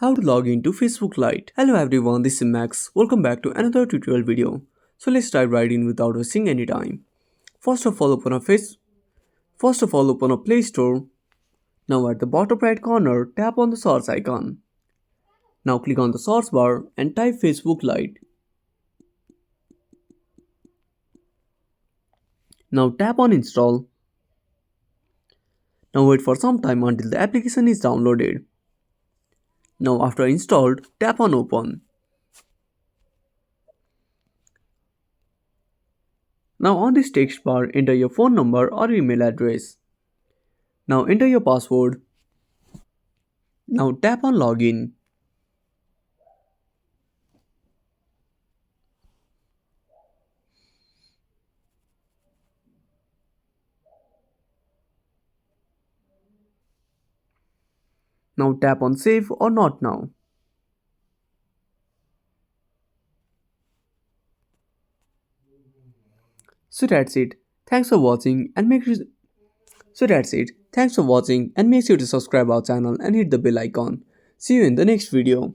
How to log into Facebook Lite. Hello everyone, this is Max. Welcome back to another tutorial video. So let's dive right in without wasting any time. First of all, open a Play Store. Now at the bottom right corner, tap on the search icon. Now click on the search bar and type Facebook Lite. Now tap on install. Now wait for some time until the application is downloaded. Now after installed, tap on open. Now on this text bar, enter your phone number or email address. Now enter your password. Now tap on login. Now tap on save or not now. So that's it. Thanks for watching and make sure So that's it. Thanks for watching and make sure to subscribe our channel and hit the bell icon. See you in the next video.